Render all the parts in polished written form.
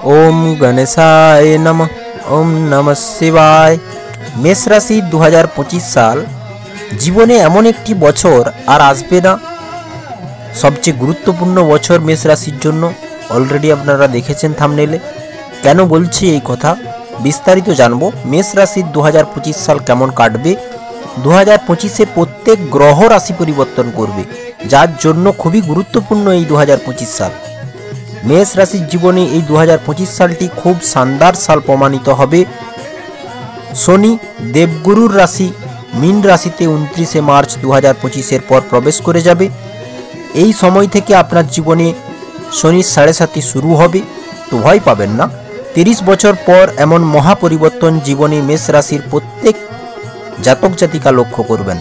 ओम गणेशाय नमः। ओम नमः शिवाय। मेष राशि 2025 साल জীবনে এমন একটি বছর আর আসবে না, সবচেয়ে গুরুত্বপূর্ণ বছর মেষ রাশির জন্য। অলরেডি আপনারা দেখেছেন থাম্বনেলে। কেন বলছি এই কথা বিস্তারিত জানবো। মেষ রাশির 2025 সাল কেমন কাটবে। 2025-এ প্রত্যেক গ্রহ রাশি পরিবর্তন করবে, যার জন্য খুবই গুরুত্বপূর্ণ এই 2025 সাল। মেষ রাশির জীবনে এই 2025 সালটি খুব শানদার সাল প্রমাণিত হবে। শনি দেবগুরুর রাশি মীন রাশিতে 29 মার্চ 2025-এর পর প্রবেশ করে যাবে। এই সময় থেকে আপনার জীবনে শনির 7.5 শুরু হবে, তো ভয় পাবেন না। 30 বছর পর এমন মহা পরিবর্তন জীবনে মেষ রাশির প্রত্যেক জাতক জাতিকা লক্ষ্য করবেন,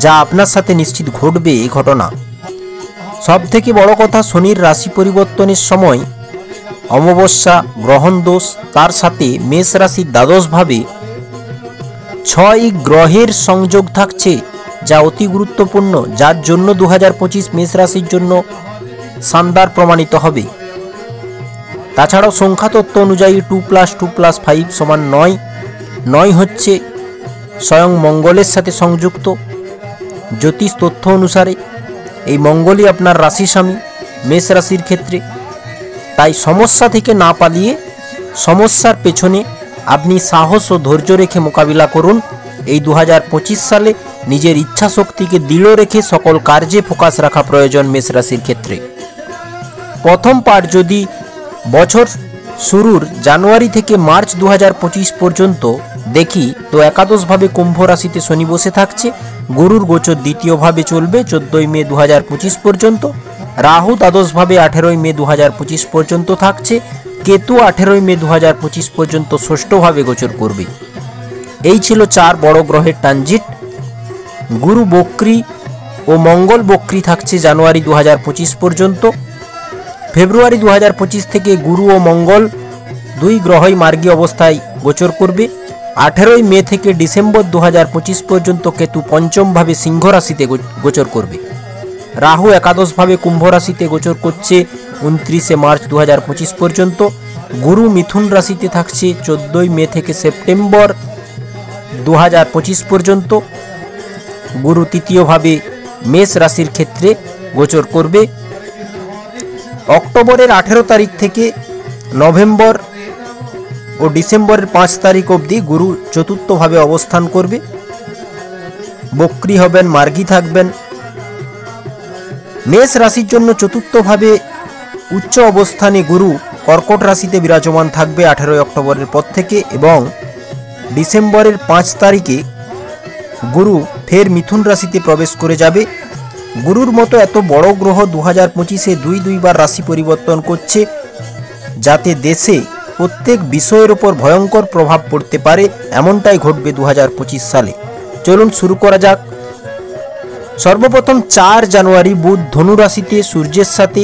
যা আপনার সাথে নিশ্চিত ঘটবে এই ঘটনা। সব থেকে বড় কথা, শনির রাশি পরিবর্তনের সময় অমাবস্যা, গ্রহণ দোষ, তার সাথে মেষ রাশির দ্বাদশভাবে 6 গ্রহের সংযোগ থাকছে, যা অতি গুরুত্বপূর্ণ, যার জন্য 2025 মেষ রাশির জন্য শানদার প্রমাণিত হবে। তাছাড়াও সংখ্যাতত্ত্ব অনুযায়ী 2+2+5 = 9। 9 হচ্ছে স্বয়ং মঙ্গলের সাথে সংযুক্ত। জ্যোতিষ তথ্য অনুসারে এই মঙ্গলই আপনার রাশি স্বামী মেষ রাশির ক্ষেত্রে। তাই সমস্যা থেকে না পালিয়ে সমস্যার পেছনে আপনি সাহস ও ধৈর্য রেখে মোকাবিলা করুন। এই 2025 সালে নিজের ইচ্ছা শক্তিকে দৃঢ় রেখে সকল কার্যে ফোকাস রাখা প্রয়োজন মেষ রাশির ক্ষেত্রে। প্রথম পার্ট যদি বছর শুরুর জানুয়ারি থেকে মার্চ 2025 পর্যন্ত দেখি, তো একাদশভাবে কুম্ভ রাশিতে শনি বসে থাকছে। গুরুর গোচর দ্বিতীয়ভাবে চলবে 14 মে 2025 পর্যন্ত। রাহু দ্বাদশভাবে 18 মে 2025 পর্যন্ত থাকছে। কেতু 18 মে 2025 পর্যন্ত ষষ্ঠভাবে গোচর করবে। এই ছিল 4 বড় গ্রহের ট্রানজিট। গুরু বক্রী ও মঙ্গল বক্রী থাকছে জানুয়ারি 2025 পর্যন্ত। ফেব্রুয়ারি 2025 থেকে গুরু ও মঙ্গল 2 গ্রহই মার্গী অবস্থায় গোচর করবে। 18 মে থেকে ডিসেম্বর 2025 পর্যন্ত কেতু পঞ্চমভাবে সিংহ রাশিতে গোচর করবে। রাহু একাদশভাবে কুম্ভ রাশিতে গোচর করছে 29 মার্চ 2025 পর্যন্ত। গুরু মিথুন রাশিতে থাকছে 14 মে থেকে সেপ্টেম্বর 2025 পর্যন্ত। গুরু তৃতীয়ভাবে মেষ রাশির ক্ষেত্রে গোচর করবে। অক্টোবরের 18 তারিখ থেকে নভেম্বর ও ডিসেম্বরের 5 তারিখ অবধি গুরু চতুর্থভাবে অবস্থান করবে। বক্রী হবেন, মার্গী থাকবেন। মেষ রাশির জন্য চতুর্থভাবে উচ্চ অবস্থানে গুরু কর্কট রাশিতে বিরাজমান থাকবে 18 অক্টোবরের পর থেকে, এবং ডিসেম্বরের 5 তারিখে গুরু ফের মিথুন রাশিতে প্রবেশ করে যাবে। গুরুর মতো এত বড় গ্রহ 2025-এ দুইবার রাশি পরিবর্তন করছে, যাতে দেশে প্রত্যেক বিষয়ের উপর ভয়ঙ্কর প্রভাব পড়তে পারে, এমনটাই ঘটবে 2025 সালে। চলুন শুরু করা যাক। সর্বপ্রথম 4 জানুয়ারি বুধ ধনু রাশিতে সূর্যের সাথে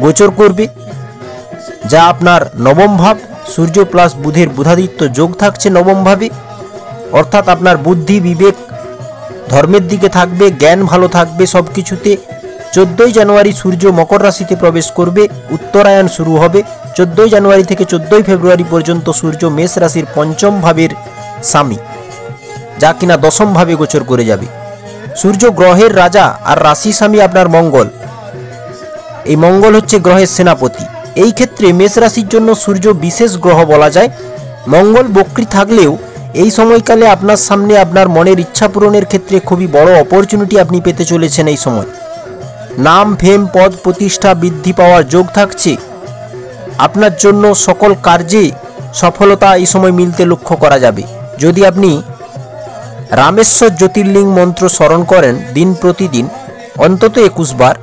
গোচর করবে, যা আপনার নবম ভাব। সূর্য প্লাস বুধের বুধাদিত্য যোগ থাকছে নবম ভাবে, অর্থাৎ আপনার বুদ্ধি বিবেক ধর্মের দিকে থাকবে, জ্ঞান ভালো থাকবে সব কিছুতে। 14 জানুয়ারি সূর্য মকর রাশিতে প্রবেশ করবে, উত্তরায়ণ শুরু হবে। 14 জানুয়ারি থেকে 14 ফেব্রুয়ারি পর্যন্ত সূর্য মেষ রাশির পঞ্চম ভাবের স্বামী, যা কিনা দশম ভাবে গোচর করে যাবে। সূর্য গ্রহের রাজা আর রাশি স্বামী আপনার মঙ্গল। এই মঙ্গল হচ্ছে গ্রহের সেনাপতি। এই ক্ষেত্রে মেষ রাশির জন্য সূর্য বিশেষ গ্রহ বলা যায়। মঙ্গল বক্রী থাকলেও এই সময়কালে আপনার সামনে আপনার মনের ইচ্ছা পূরণের ক্ষেত্রে খুবই বড় অপরচুনিটি আপনি পেতে চলেছেন। এই সময় নাম, ফেম, পদ প্রতিষ্ঠা বৃদ্ধি পাওয়ার যোগ থাকছে। আপনার জন্য সকল কার্যে সফলতা এই সময় মিলতে লক্ষ্য করা যাবে। যদি আপনি রামেশ্বর জ্যোতির্লিঙ্গ মন্ত্র স্মরণ করেন দিন প্রতিদিন অন্তত 21 বার,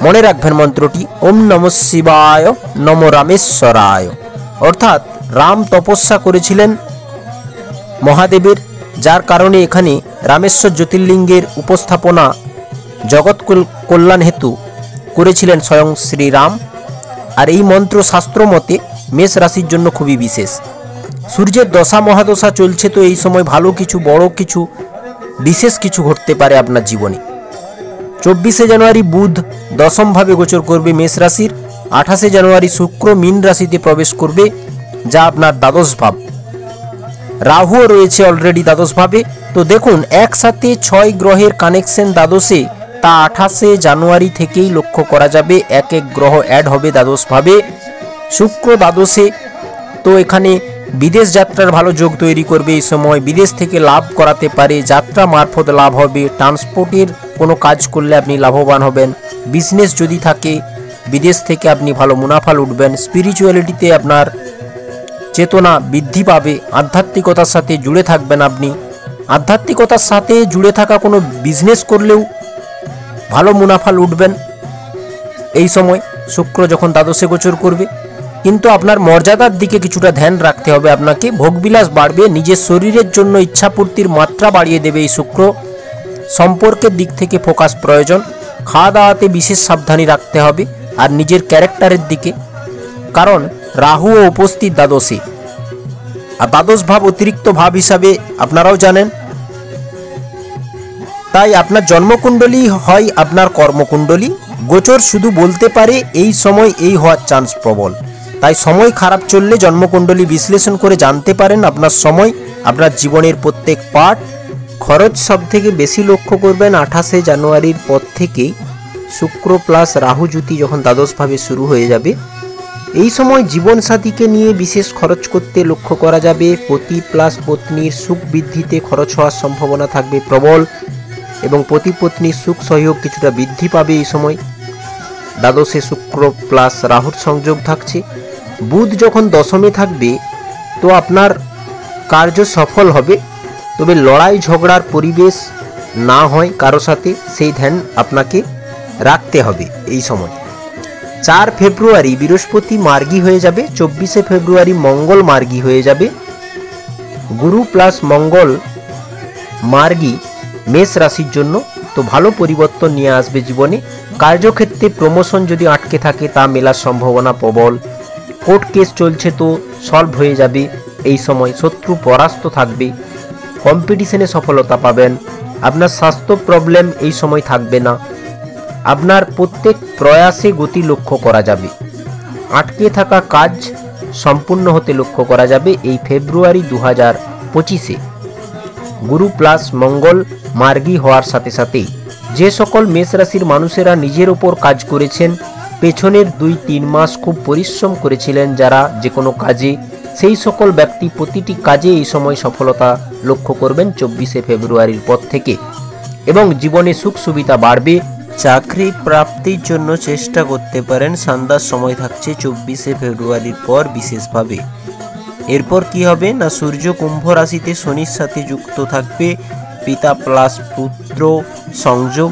মনে রাখবেন মন্ত্রটি ওম নমঃ শিবায় নমো রামেশ্বরায়। অর্থাৎ রাম তপস্যা করেছিলেন মহাদেবের, যার কারণে এখানে রামেশ্বর জ্যোতির্লিঙ্গের উপস্থাপনা জগৎ কল্যাণ হেতু করেছিলেন স্বয়ং শ্রীরাম। আর এই মন্ত্র শাস্ত্র মতে মেষ রাশির জন্য খুবই বিশেষ। সূর্যের দশা মহাদশা চলছে, তো এই সময় ভালো কিছু, বড় কিছু, বিশেষ কিছু ঘটতে পারে আপনার জীবনে। 24 জানুয়ারি বুধ দশমভাবে গোচর করবে মেষ রাশির। 28 জানুয়ারি শুক্র মীন রাশিতে প্রবেশ করবে, যা আপনার দ্বাদশ ভাব। রাহুও রয়েছে অলরেডি দ্বাদশ ভাবে। তো দেখুন একসাথে 6 গ্রহের কানেকশন দ্বাদশে, তা 28 জানুয়ারি থেকেই লক্ষ্য করা যাবে। এক এক গ্রহ অ্যাড হবে দ্বাদশ ভাবে। শুক্র দ্বাদশে, তো এখানে বিদেশ যাত্রার ভালো যোগ তৈরি করবে। এই সময় বিদেশ থেকে লাভ করাতে পারে, যাত্রা মারফত লাভ হবে। ট্রান্সপোর্টের কোনো কাজ করলে আপনি লাভবান হবেন। বিজনেস যদি থাকে, বিদেশ থেকে আপনি ভালো মুনাফা উঠবেন। স্পিরিচুয়ালিটিতে আপনার চেতনা বৃদ্ধি পাবে, আধ্যাত্মিকতার সাথে জুড়ে থাকবেন আপনি। আধ্যাত্মিকতার সাথে জুড়ে থাকা কোনো বিজনেস করলেও ভালো মুনাফা উঠবেন এই সময় শুক্র যখন দ্বাদশে গোচর করবে। কিন্তু আপনার মর্যাদার দিকে কিছুটা ধ্যান রাখতে হবে আপনাকে। ভোগবিলাস বাড়বে, নিজের শরীরের জন্য ইচ্ছাপূর্তির মাত্রা বাড়িয়ে দেবে এই শুক্র। সম্পর্কের দিক থেকে ফোকাস প্রয়োজন। খাওয়া দাওয়াতে বিশেষ সাবধানী রাখতে হবে, আর নিজের ক্যারেক্টারের দিকে, কারণ রাহুও উপস্থিত দ্বাদশে। আর দ্বাদশ ভাব অতিরিক্ত ভাব হিসাবে আপনারাও জানেন। তাই আপনার জন্মকুণ্ডলী হয় আপনার কর্মকুণ্ডলী। গোচর শুধু বলতে পারে এই সময় এই হওয়ার চান্স প্রবল। তাই সময় খারাপ চললে জন্মকুণ্ডলী বিশ্লেষণ করে জানতে পারেন আপনার সময়, আপনার জীবনের প্রত্যেক পার্ট। খরচ সব থেকে বেশি লক্ষ্য করবেন 28 জানুয়ারির পর থেকেই। শুক্র প্লাস রাহু জ্যোতি যখন দ্বাদশভাবে শুরু হয়ে যাবে, এই সময় জীবনসাথীকে নিয়ে বিশেষ খরচ করতে লক্ষ্য করা যাবে। পতি প্লাস পত্নীর সুখ বৃদ্ধিতে খরচ হওয়ার সম্ভাবনা থাকবে প্রবল, এবং পতি পত্নীর সুখ সহযোগ কিছুটা বৃদ্ধি পাবে এই সময়। দ্বাদশে শুক্র প্লাস রাহুর সংযোগ থাকছে। বুধ যখন দশমে থাকবে, তো আপনার কার্য সফল হবে, তবে লড়াই ঝগড়ার পরিবেশ না হয় কারো সাথে, সেই ধ্যান আপনাকে রাখতে হবে এই সময়। 4 ফেব্রুয়ারি বৃহস্পতি মার্গী হয়ে যাবে। 24 ফেব্রুয়ারি মঙ্গল মার্গী হয়ে যাবে। গুরু প্লাস মঙ্গল মার্গী মেষ রাশির জন্য, তো ভালো পরিবর্তন নিয়ে আসবে জীবনে। কার্যক্ষেত্রে প্রমোশন যদি আটকে থাকে তা মেলার সম্ভাবনা প্রবল। কোর্ট কেস চলছে তো সলভ হয়ে যাবে এই সময়। শত্রু পরাস্ত থাকবে। কম্পিটিশনে সফলতা পাবেন। আপনার স্বাস্থ্য প্রবলেম এই সময় থাকবে না। আপনার প্রত্যেক প্রয়াসে গতি লক্ষ্য করা যাবে। আটকে থাকা কাজ সম্পূর্ণ হতে লক্ষ্য করা যাবে এই ফেব্রুয়ারি 2025-এ। গুরু প্লাস মঙ্গল মার্গী হওয়ার সাথে সাথেই যে সকল মেষ রাশির মানুষেরা নিজের ওপর কাজ করেছেন, পেছনের 2-3 মাস খুব পরিশ্রম করেছিলেন যারা যে কোনো কাজে, সেই সকল ব্যক্তি প্রতিটি কাজে এই সময় সফলতা লক্ষ্য করবেন 24 ফেব্রুয়ারির পর থেকে, এবং জীবনে সুখ সুবিধা বাড়বে। চাকরি প্রাপ্তির জন্য চেষ্টা করতে পারেন। সন্ধ্যার সময় থাকছে 24 ফেব্রুয়ারির পর বিশেষভাবে। এরপর কি হবে না, সূর্য কুম্ভ রাশিতে শনির সাথে যুক্ত থাকবে। পিতা প্লাস পুত্র সংযোগ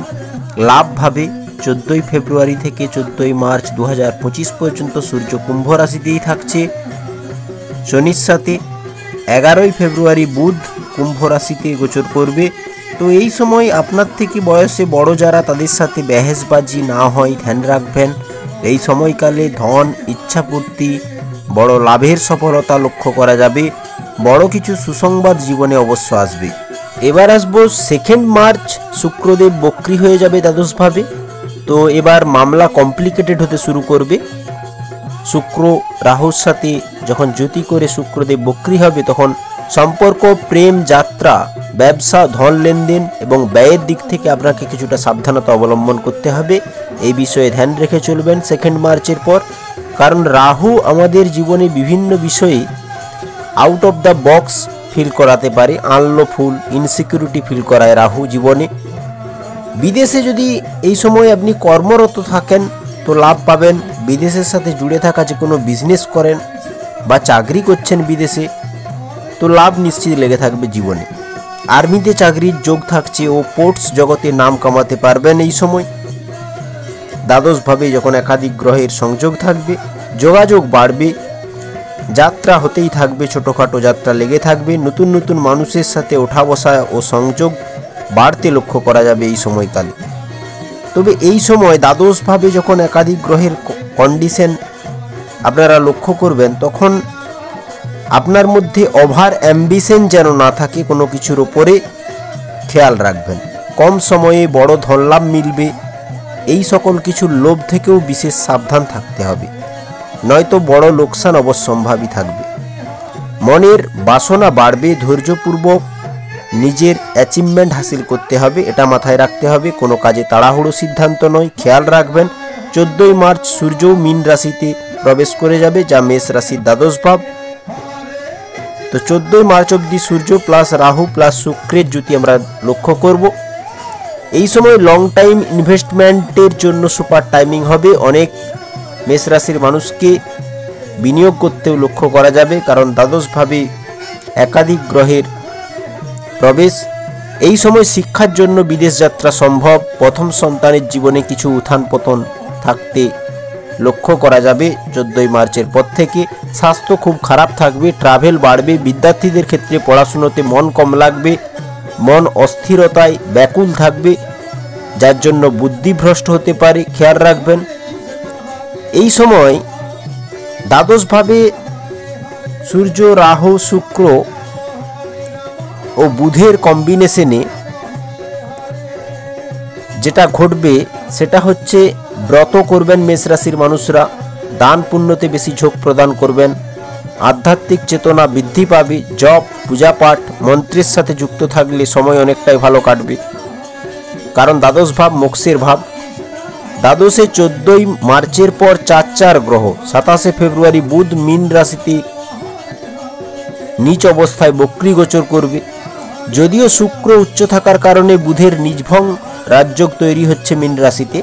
লাভভাবে 14 ফেব্রুয়ারি থেকে 14 মার্চ 2025 পর্যন্ত সূর্য কুম্ভ রাশিতেই থাকছে শনির সাথে। 11 ফেব্রুয়ারি বুধ কুম্ভ রাশিতে গোচর করবে। তো এই সময় আপনার থেকে বয়সে বড় যারা, তাদের সাথে বেহেসবাজি না হয় ধ্যান রাখবেন। এই সময়কালে ধন, ইচ্ছাপূর্তি, বড় লাভের সফলতা লক্ষ্য করা যাবে। বড় কিছু সুসংবাদ জীবনে অবশ্য আসবে। এবার আসবো 2 মার্চ, শুক্রদেব বক্রী হয়ে যাবে দ্বাদশভাবে। তো এবার মামলা কমপ্লিকেটেড হতে শুরু করবে। শুক্র রাহুর সাথে যখন জ্যোতি করে শুক্রদেব বক্রী হবে, তখন সম্পর্ক, প্রেম, যাত্রা, ব্যবসা, ধন লেনদেন এবং ব্যয়ের দিক থেকে আপনাকে কিছুটা সাবধানতা অবলম্বন করতে হবে। এই বিষয়ে ধ্যান রেখে চলবেন 2 মার্চের পর, কারণ রাহু আমাদের জীবনে বিভিন্ন বিষয়ে out of the box feel করাতে পারে। আনলো ফুল ইনসিকিউরিটি ফিল করায় রাহু জীবনে। বিদেশে যদি এই সময় আপনি কর্মরত থাকেন তো লাভ পাবেন। বিদেশের সাথে জুড়ে থাকা যে কোনো বিজনেস করেন বা চাকরি করছেন বিদেশে, তো লাভ নিশ্চিত লেগে থাকবে জীবনে। আর্মিতে চাকরির যোগ থাকছে ও স্পোর্টস জগতে নাম কামাতে পারবেন এই সময়। দ্বাদশভাবে যখন একাধিক গ্রহের সংযোগ থাকবে, যোগাযোগ বাড়বে। যাত্রা হতেই থাকবে, ছোটোখাটো যাত্রা লেগে থাকবে। নতুন নতুন মানুষের সাথে ওঠা বসা ও সংযোগ বাড়তে লক্ষ্য করা যাবে এই সময়কালে। তবে এই সময় দ্বাদশভাবে যখন একাধিক গ্রহের কন্ডিশন আপনারা লক্ষ্য করবেন, তখন আপনার মধ্যে ওভার অ্যাম্বিশন যেন না থাকে কোনো কিছুর ওপরে, খেয়াল রাখবেন। কম সময়ে বড় ধনলাভ মিলবে। এই সকল কিছুর লোভ থেকেও বিশেষ সাবধান থাকতে হবে, নয়তো বড় লোকসান অবশ্যম্ভাবী থাকবে। মনের বাসনা বাড়বে, ধৈর্যপূর্বক নিজের অ্যাচিভমেন্ট হাসিল করতে হবে, এটা মাথায় রাখতে হবে। কোনো কাজে তাড়াহুড়ো সিদ্ধান্ত নয়। খেয়াল রাখবেন 14ই মার্চ সূর্যও মীন রাশিতে প্রবেশ করে যাবে, যা মেষ রাশির দ্বাদশ ভাব। তো 14ই মার্চ অবধি সূর্য প্লাস রাহু প্লাস শুক্রের জ্যোতি আমরা লক্ষ্য করব। এই সময় লং টাইম ইনভেস্টমেন্টের জন্য সুপার টাইমিং হবে। অনেক মেষ রাশির মানুষকে বিনিয়োগ করতেও লক্ষ্য করা যাবে, কারণ দ্বাদশভাবে একাধিক গ্রহের প্রবেশ। এই সময় শিক্ষার জন্য বিদেশ যাত্রা সম্ভব। প্রথম সন্তানের জীবনে কিছু উত্থান পতন থাকতে লক্ষ্য করা যাবে 14ই মার্চের পর থেকে। স্বাস্থ্য খুব খারাপ থাকবে, ট্রাভেল বাড়বে। বিদ্যার্থীদের ক্ষেত্রে পড়াশুনোতে মন কম লাগবে, মন অস্থিরতায় ব্যাকুল থাকবে, যার জন্য বুদ্ধিভ্রষ্ট হতে পারে, খেয়াল রাখবেন। এই সময় দ্বাদশভাবে সূর্য, রাহু, শুক্র ও বুধের কম্বিনেশনে যেটা ঘটবে সেটা হচ্ছে ব্রত করবেন মেষ রাশির মানুষরা, দান পুণ্যতে বেশি ঝোঁক প্রদান করবেন, আধ্যাত্মিক চেতনা বৃদ্ধি পাবে, জপ, পূজা পাঠ, মন্ত্রের সাথে যুক্ত থাকলে সময় অনেকটাই ভালো কাটবে, কারণ দ্বাদশ ভাব মোক্ষের ভাব। দ্বাদশে 14ই মার্চের পর 4 গ্রহ 27শে ফেব্রুয়ারি বুধ মীন রাশিতে নিচ অবস্থায় বক্রী গোচর করবে। যদিও শুক্র উচ্চ থাকার কারণে বুধের নিজভং রাজযোগ তৈরি হচ্ছে মীন রাশিতে,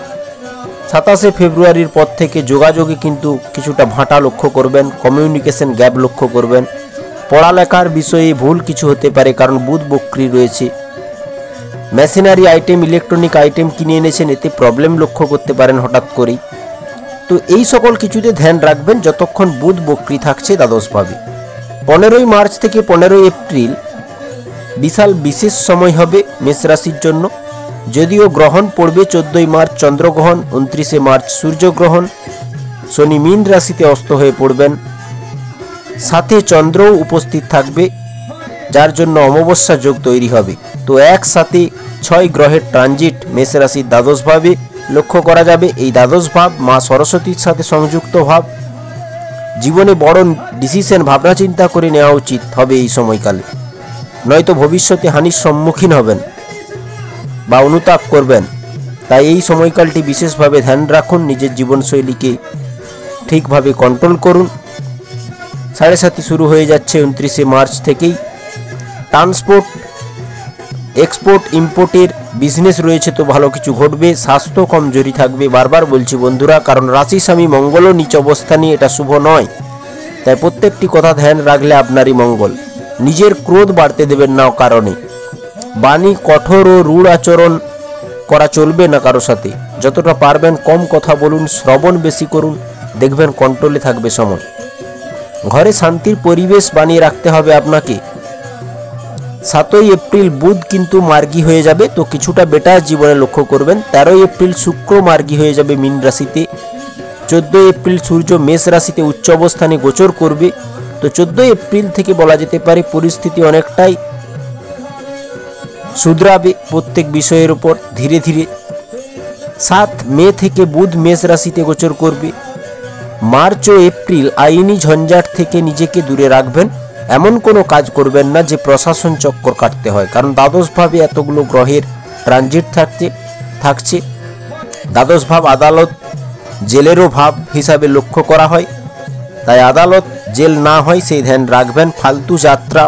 27শে ফেব্রুয়ারির পর থেকে যোগাযোগে কিন্তু কিছুটা ভাঁটা লক্ষ্য করবেন, কমিউনিকেশন গ্যাপ লক্ষ্য করবেন। পড়ালেখার বিষয়ে ভুল কিছু হতে পারে, কারণ বুধ বক্রী রয়েছে। মেশিনারি আইটেম, ইলেকট্রনিক আইটেম কিনে এনেছেন, এতে প্রবলেম লক্ষ্য করতে পারেন হঠাৎ করেই। তো এই সকল কিছুতে ধ্যান রাখবেন যতক্ষণ বুধ বক্রী থাকছে দ্বাদশভাবে। 15ই মার্চ থেকে 15ই এপ্রিল বিশেষ সময় হবে মেষ রাশির জন্য। যদিও গ্রহণ পড়বে 14ই মার্চ চন্দ্রগ্রহণ, 29শে মার্চ সূর্যগ্রহণ, শনি মীন রাশিতে অস্ত হয়ে পড়বেন, সাথে চন্দ্রও উপস্থিত থাকবে, যার জন্য অমাবস্যা যোগ তৈরি হবে। তো একসাথে 6 গ্রহের ট্রানজিট মেষ রাশির দ্বাদশভাবে লক্ষ্য করা যাবে। এই দ্বাদশ ভাব মা সরস্বতীর সাথে সংযুক্ত ভাব। জীবনে বড় ডিসিশন ভাবনা চিন্তা করে নেওয়া উচিত হবে এই সময়কালে, নয়তো ভবিষ্যতে হানির সম্মুখীন হবেন বা অনুতাপ করবেন। তাই এই সময়কালটি বিশেষভাবে ধ্যান রাখুন, নিজের জীবনশৈলীকে ঠিকভাবে কন্ট্রোল করুন। 7.5 শুরু হয়ে যাচ্ছে 29শে মার্চ থেকেই। ট্রান্সপোর্ট, এক্সপোর্ট, ইম্পোর্টের বিজনেস রয়েছে, তো ভালো কিছু ঘটবে। স্বাস্থ্য কমজোরি থাকবে, বারবার বলছি বন্ধুরা, কারণ রাশি স্বামী মঙ্গলও নিচ অবস্থানে, এটা শুভ নয়। তাই প্রত্যেকটি কথা ধ্যান রাখলে আপনারই মঙ্গল। নিজের ক্রোধ বাড়তে দেবেন না কারণে। বাণী কঠোর ও রূঢ় আচরণ করা চলবে না কারো সাথে। যতটা পারবেন কম কথা বলুন, শ্রবণ বেশি করুন, দেখবেন কন্ট্রোলে থাকবে সময়। ঘরে শান্তির পরিবেশ বানিয়ে রাখতে হবে আপনাকে। 7ই এপ্রিল বুধ কিন্তু মার্গী হয়ে যাবে, তো কিছুটা বেটার জীবনে লক্ষ্য করবেন। 13ই এপ্রিল শুক্র মার্গী হয়ে যাবে মীন রাশিতে। 14ই এপ্রিল সূর্য মেষ রাশিতে উচ্চ অবস্থানে গোচর করবে। তো 14ই এপ্রিল থেকে বলা যেতে পারে পরিস্থিতি অনেকটাই শুধরাবে প্রত্যেক বিষয়ের উপর ধীরে ধীরে। 7 মে থেকে বুধ মেষ রাশিতে গোচর করবে। মার্চ ও এপ্রিল আইনি ঝঞ্ঝাট থেকে নিজেকে দূরে রাখবেন। এমন কোনো কাজ করবেন না যে প্রশাসন চক্কর কাটতে হয়, কারণ দ্বাদশভাবে এতগুলো গ্রহের ট্রানজিট থাকছে। দ্বাদশ ভাব আদালত, জেলেরও ভাব হিসাবে লক্ষ্য করা হয়, তাই আদালত জেল না হয় সেই ধ্যান রাখবেন। ফালতু যাত্রা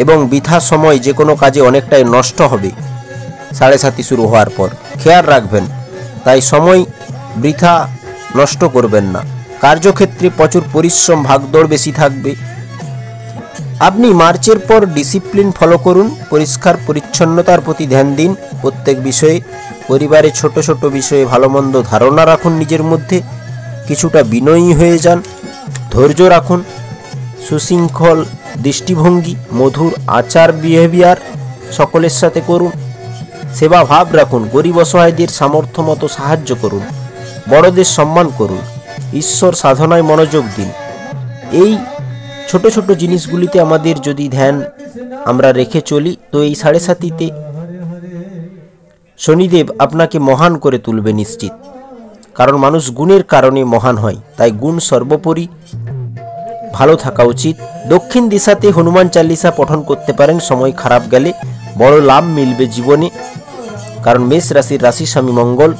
এবং বৃথা সময় যে কোনো কাজে অনেকটাই নষ্ট হবে 7.5 শুরু হওয়ার পর, খেয়াল রাখবেন। তাই সময় বৃথা নষ্ট করবেন না। কার্যক্ষেত্রে প্রচুর পরিশ্রম, ভাগদৌড় বেশি থাকবে। আপনি মার্চের পর ডিসিপ্লিন ফলো করুন, পরিষ্কার পরিচ্ছন্নতার প্রতি ধ্যান দিন। প্রত্যেক বিষয়ে, পরিবারে ছোট ছোট বিষয়ে ভালো মন্দ ধারণা রাখুন নিজের মধ্যে, কিছুটা বিনয়ী হয়ে যান, ধৈর্য রাখুন, সুশৃঙ্খল দৃষ্টিভঙ্গি, মধুর আচার বিহেভিয়ার সকলের সাথে করুন, সেবা ভাব রাখুন, গরিব অসহায়দের সামর্থ্য মতো সাহায্য করুন, বড়দের সম্মান করুন, ঈশ্বর সাধনায় মনোযোগ দিন। এই ছোট ছোট জিনিসগুলিতে আমাদের যদি ধ্যান আমরা রেখে চলি, তো এই 7.5 শনিদেব আপনাকে মহান করে তুলবে নিশ্চিত, কারণ মানুষ গুণের কারণে মহান হয়, তাই গুণ সর্বোপরি ভালো থাকা উচিত। দক্ষিণ দিশাতে হনুমান চালিসা পঠন করতে পারেন। সময় খারাপ গেলে বড় লাভ মিলবে জীবনে, কারণ মেষ রাশির রাশি স্বামী মঙ্গল।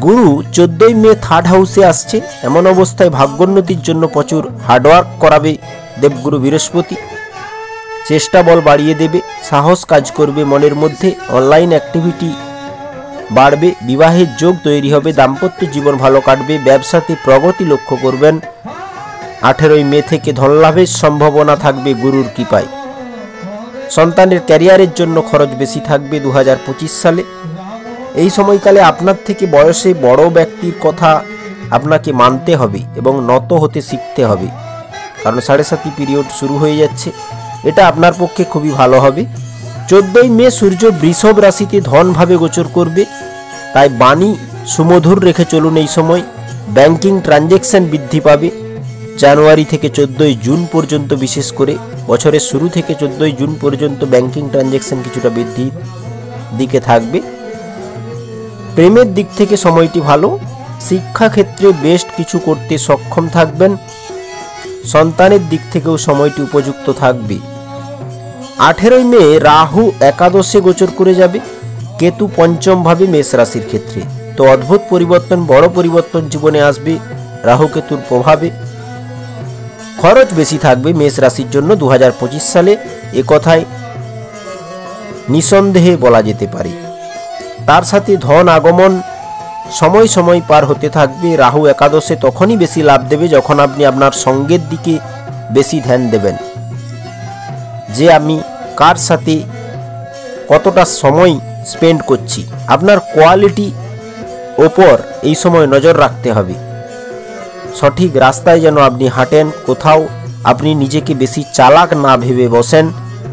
গুরু 14ই মে থার্ড হাউসে আসছে, এমন অবস্থায় ভাগ্যোন্নতির জন্য প্রচুর হার্ডওয়ার্ক করাবে দেবগুরু বৃহস্পতি। চেষ্টা বল বাড়িয়ে দেবে, সাহস কাজ করবে মনের মধ্যে, অনলাইন অ্যাক্টিভিটি বাড়বে, বিবাহের যোগ তৈরি হবে, দাম্পত্য জীবন ভালো কাটবে, ব্যবসাতে প্রগতি লক্ষ্য করবেন। 18ই মে থেকে ধনলাভের সম্ভাবনা থাকবে গুরুর কৃপায়। সন্তানের ক্যারিয়ারের জন্য খরচ বেশি থাকবে 2025 সালে। এই সময়কালে আপনার থেকে বয়সে বড় ব্যক্তির কথা আপনাকে মানতে হবে এবং নত হতে শিখতে হবে, কারণ 7.5 পিরিয়ড শুরু হয়ে যাচ্ছে। এটা আপনার পক্ষে খুবই ভালো হবে। 14ই মে সূর্য বৃষভ রাশিতে ধনভাবে গোচর করবে, তাই বাণী সুমধুর রেখে চলুন। এই সময় ব্যাংকিং ট্রানজ্যাকশন বৃদ্ধি পাবে। জানুয়ারি থেকে 14ই জুন পর্যন্ত, বিশেষ করে বছরের শুরু থেকে 14ই জুন পর্যন্ত ব্যাংকিং ট্রানজ্যাকশন কিছুটা বৃদ্ধির দিকে থাকবে। প্রেমের দিক থেকে সময়টি ভালো, শিক্ষাক্ষেত্রে বেস্ট কিছু করতে সক্ষম থাকবেন। সন্তানের দিক থেকেও সময়টি উপযুক্ত থাকবে। 18ই মে রাহু একাদশে গোচর করে যাবে, কেতু পঞ্চম ভাবে মেষ রাশির ক্ষেত্রে। তো অদ্ভুত পরিবর্তন, বড় পরিবর্তন জীবনে আসবে রাহু কেতুর প্রভাবে। খরচ বেশি থাকবে মেষ রাশির জন্য 2025 সালে, এ কথায় নিঃসন্দেহে বলা যেতে পারে। তার সাথে ধন আগমন সময় সময় পার হতে থাকবে। রাহু একাদশে তখনই বেশি লাভ দেবে যখন আপনি আপনার সঙ্গের দিকে বেশি ধ্যান দেবেন, যে আমি কার সাথে কতটা সময় স্পেন্ড করছি। আপনার কোয়ালিটি ওপর এই সময় নজর রাখতে হবে। সঠিক রাস্তায় যেন আপনি হাঁটেন, কোথাও আপনি নিজেকে বেশি চালাক না ভেবে বসেন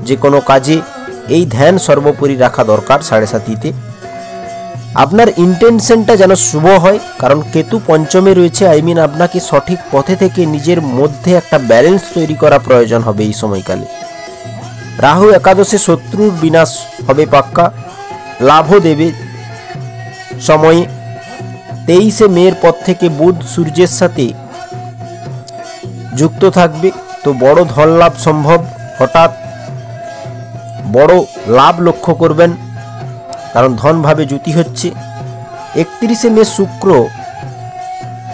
যে কোনো কাজে। এই ধ্যান সর্বোপরি রাখা দরকার 7.5তে। আপনার ইন্টেনশনটা যেন শুভ হয়, কারণ কেতু পঞ্চমে রয়েছে। আপনাকে সঠিক পথে থেকে নিজের মধ্যে একটা ব্যালেন্স তৈরি করা প্রয়োজন হবে এই সময়কালে। রাহু একাদশে শত্রুর বিনাশ হবে পাক্কা, লাভও দেবে সময়ে। 23শে মের পর থেকে বুধ সূর্যের সাথে যুক্ত থাকবে, তো বড় ধন লাভ সম্ভব। হঠাৎ বড় লাভ লক্ষ্য করবেন, কারণ ধনভাবে জ্যোতি হচ্ছে। 31শে মে শুক্র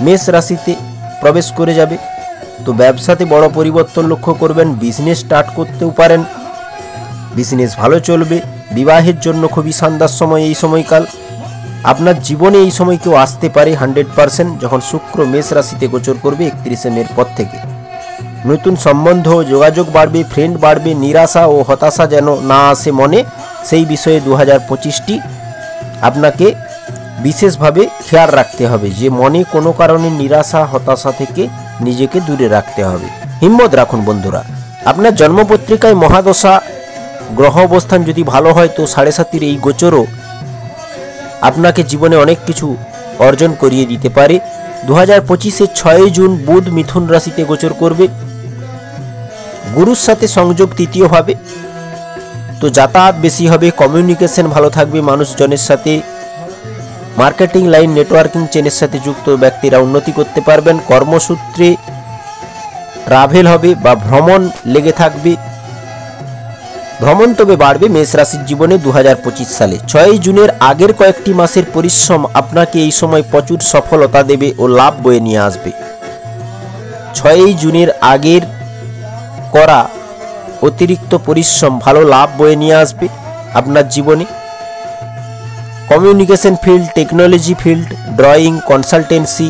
মেষ রাশিতে প্রবেশ করে যাবে, তো ব্যবসাতে বড় পরিবর্তন লক্ষ্য করবেন। বিজনেস স্টার্ট করতেও পারেন, বিজনেস ভালো চলবে। বিবাহের জন্য খুবই শানদার সময় এই সময়কাল। আপনার জীবনে এই সময় কেউ আসতে পারে 100%, যখন শুক্র মেষ রাশিতে গোচর করবে 31শে মের পর থেকে। নতুন সম্বন্ধ যোগাযোগ বাড়বে, ফ্রেন্ড বাড়বে। নিরাশা ও হতাশা যেন না আসে মনে, সেই বিষয়ে 2025টি আপনাকে বিশেষভাবে খেয়াল রাখতে হবে, যে মনে কোনো কারণে নিরাশা হতাশা থেকে নিজেকে দূরে রাখতে হবে। হিম্মত রাখুন বন্ধুরা। আপনার জন্মপত্রিকায় মহাদশা গ্রহ অবস্থান যদি ভালো হয়, তো 7.5 এই গোচরও আপনাকে জীবনে অনেক কিছু অর্জন করিয়ে দিতে পারে। 2025-এর 6 জুন বুধ মিথুন রাশিতে গোচর করবে। গুরুর সাথে সংযোগ তৃতীয়ভাবে, তো যাতায়াত বেশি হবে, কমিউনিকেশন ভালো থাকবে মানুষজনের সাথে। মার্কেটিং লাইন, নেটওয়ার্কিং চেনের সাথে যুক্ত ব্যক্তিরা উন্নতি করতে পারবেন। কর্মসূত্রে ট্রাভেল হবে বা ভ্রমণ লেগে থাকবে। ভ্রমণ তবে বাড়বে মেষ রাশির জীবনে 2025 সালে। 6 জুনের আগের কয়েকটি মাসের পরিশ্রম আপনাকে এই সময় প্রচুর সফলতা দেবে ও লাভ বয়ে নিয়ে আসবে। 6 জুনের আগের করা অতিরিক্ত পরিশ্রম ভালো লাভ বয়ে নিয়ে আসবে আপনার জীবনে। Communication field, technology field, drawing, consultancy,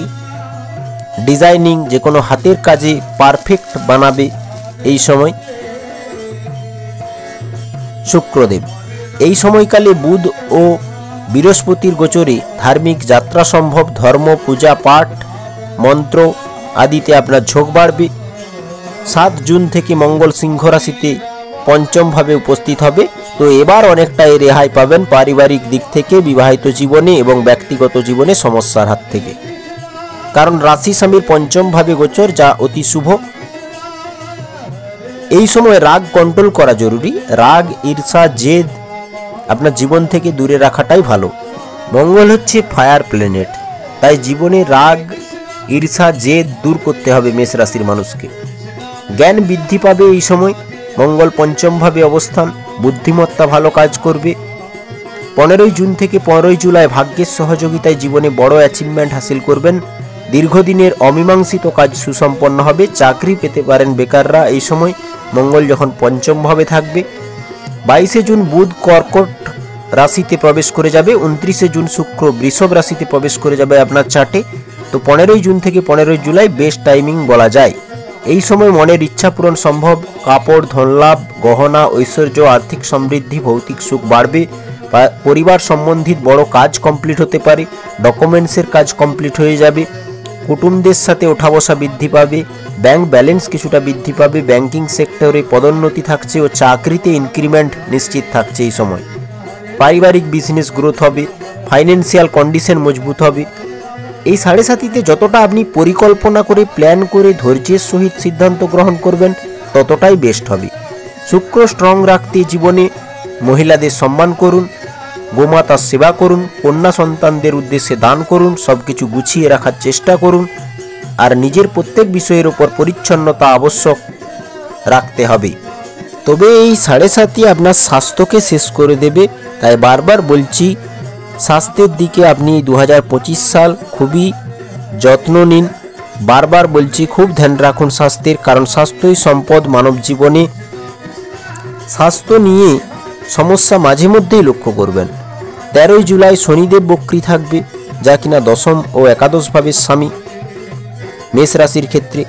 designing, যে কোনো হাতের কাজে পারফেক্ট বানাবে এই সময় শুক্রদেব। এই সময়কালে বুধ ও বৃহস্পতির গোচরে ধার্মিক যাত্রা সম্ভব। ধর্ম, পূজা পাঠ, মন্ত্র আদিতে আপনার ঝোঁক বাড়বে। 7 জুন থেকে মঙ্গল সিংহ রাশিতে পঞ্চমভাবে উপস্থিত হবে, তো এবার অনেকটাই রেহাই পাবেন পারিবারিক দিক থেকে, বিবাহিত জীবনে এবং ব্যক্তিগত জীবনে সমস্যার হাত থেকে, কারণ রাশি স্বামীর পঞ্চমভাবে গোচর, যা অতি শুভ। এই সময় রাগ কন্ট্রোল করা জরুরি। রাগ, ঈর্ষা, জেদ আপনার জীবন থেকে দূরে রাখাটাই ভালো। মঙ্গল হচ্ছে ফায়ার প্ল্যানেট, তাই জীবনে রাগ, ঈর্ষা, জেদ দূর করতে হবে মেষ রাশির মানুষকে। জ্ঞান বৃদ্ধি পাবে এই সময়। মঙ্গল পঞ্চমভাবে অবস্থান, বুদ্ধিমত্তা ভালো কাজ করবে। 15 জুন থেকে 15 জুলাই ভাগ্যের সহযোগিতায় জীবনে বড় অ্যাচিভমেন্ট হাসিল করবেন। দীর্ঘদিনের অমীমাংসিত কাজ সুসম্পন্ন হবে। চাকরি পেতে পারেন বেকাররা এই সময়, মঙ্গল যখন পঞ্চমভাবে থাকবে। 22 জুন বুধ কর্কট রাশিতে প্রবেশ করে যাবে। 29 জুন শুক্র বৃষভ রাশিতে প্রবেশ করে যাবে আপনার চার্টে। তো 15 জুন থেকে 15 জুলাই বেস্ট টাইমিং বলা যায়। এই সময় মনের ইচ্ছা পূরণ সম্ভব। কাপড়, ধনলাভ, গহনা, ঐশ্বর্য, আর্থিক সমৃদ্ধি, ভৌতিক সুখ বাড়বে। পরিবার সম্বন্ধিত বড় কাজ কমপ্লিট হতে পারে। ডকুমেন্টসের কাজ কমপ্লিট হয়ে যাবে। কুটুমদের সাথে ওঠা বসা বৃদ্ধি পাবে। ব্যাংক ব্যালেন্স কিছুটা বৃদ্ধি পাবে। ব্যাংকিং সেক্টরে পদোন্নতি থাকছে ও চাকরিতে ইনক্রিমেন্ট নিশ্চিত থাকছে এই সময়। পারিবারিক বিজনেস গ্রোথ হবে। ফাইন্যান্সিয়াল কন্ডিশন মজবুত হবে। এই 7.5-তে যতটা আপনি পরিকল্পনা করে প্ল্যান করে ধৈর্যের সহিত সিদ্ধান্ত গ্রহণ করবেন ততটাই বেস্ট হবে। শুক্র স্ট্রং রাখতে জীবনে মহিলাদের সম্মান করুন, গোমাতার সেবা করুন, কন্যা সন্তানদের উদ্দেশ্যে দান করুন, সবকিছু গুছিয়ে রাখার চেষ্টা করুন। আর নিজের প্রত্যেক বিষয়ের উপর পরিচ্ছন্নতা আবশ্যক রাখতে হবে। তবে এই 7.5 আপনার স্বাস্থ্যকে শেষ করে দেবে, তাই বারবার বলছি স্বাস্থ্যের দিকে আপনি 2025 সাল খুবই যত্ন নিন। বারবার বলছি খুব ধ্যান রাখুন স্বাস্থ্যের, কারণ স্বাস্থ্যই সম্পদ মানব জীবনে। স্বাস্থ্য নিয়ে সমস্যা মাঝে মধ্যেই লক্ষ্য করবেন। 13 জুলাই শনিদেব বক্রী থাকবে, যা কিনা দশম ও একাদশ ভাবের স্বামী মেষ রাশির ক্ষেত্রে।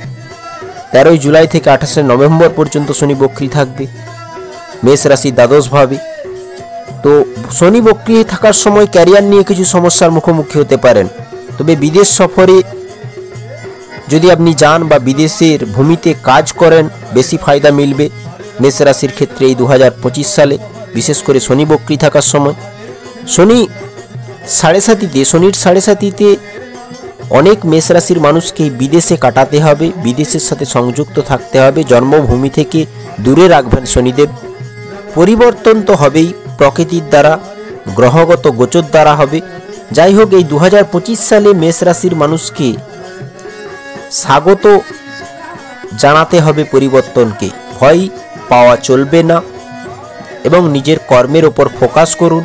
13 জুলাই থেকে 28 নভেম্বর পর্যন্ত শনি বক্রী থাকবে মেষ রাশির দ্বাদশ ভাবে। তো শনি বক্রী থাকার সময় ক্যারিয়ার নিয়ে কিছু সমস্যার মুখোমুখি হতে পারেন। তবে বিদেশ সফরে যদি আপনি যান বা বিদেশের ভূমিতে কাজ করেন বেশি ফায়দা মিলবে মেষ রাশির ক্ষেত্রে এই 2025 সালে, বিশেষ করে শনি বক্রী থাকার সময়। শনি 7.5-তে, শনির 7.5-তে অনেক মেষ রাশির মানুষকে বিদেশে কাটাতে হবে, বিদেশের সাথে সংযুক্ত থাকতে হবে। জন্মভূমি থেকে দূরে রাখবেন শনিদেব। পরিবর্তন তো হবেই, প্রকৃতির দ্বারা, গ্রহগত গোচর দ্বারা হবে। যাই হোক, এই 2025 সালে মেষ রাশির মানুষকে স্বাগত জানাতে হবে পরিবর্তনকে। ভয় পাওয়া চলবে না এবং নিজের কর্মের ওপর ফোকাস করুন,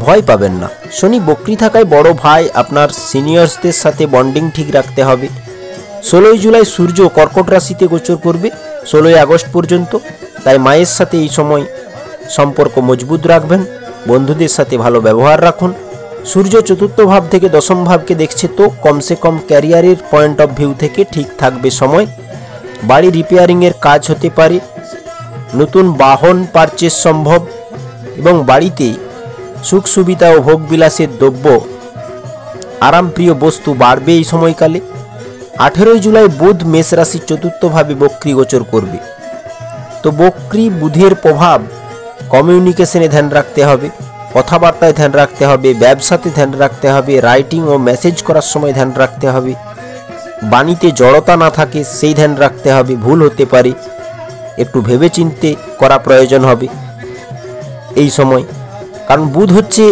ভয় পাবেন না। শনি বক্রী থাকায় বড় ভাই, আপনার সিনিয়র্সদের সাথে বন্ডিং ঠিক রাখতে হবে। 16 জুলাই সূর্য কর্কট রাশিতে গোচর করবে 16 আগস্ট পর্যন্ত, তাই মায়ের সাথে এই সময় সম্পর্ক মজবুত রাখবেন। বন্ধুদের সাথে ভালো ব্যবহার রাখুন। সূর্য চতুর্থ ভাব থেকে দশম ভাবকে দেখছে, তো কমসে কম ক্যারিয়ারের পয়েন্ট অফ ভিউ থেকে ঠিক থাকবে সময়। বাড়ি রিপেয়ারিংয়ের কাজ হতে পারে, নতুন বাহন পারচেজ সম্ভব এবং বাড়িতে সুখ সুবিধা ও ভোগবিলাসের দ্রব্য, আরামপ্রিয় বস্তু বাড়বে এই সময়কালে। 18 জুলাই বুধ মেষ রাশির চতুর্থভাবে বক্রী গোচর করবে। তো বক্রী বুধের প্রভাব কমিউনিকেশনে ধ্যান রাখতে হবে, কথাবার্তায় ধ্যান রাখতে হবে, ব্যবসাতে ধ্যান রাখতে হবে, রাইটিং ও মেসেজ করার সময় ধ্যান রাখতে হবে, বাণীতে জড়তা না থাকে সেই ধ্যান রাখতে হবে। ভুল হতে পারে, একটু ভেবেচিন্তে করা প্রয়োজন হবে এই সময়, কারণ বুধ হচ্ছে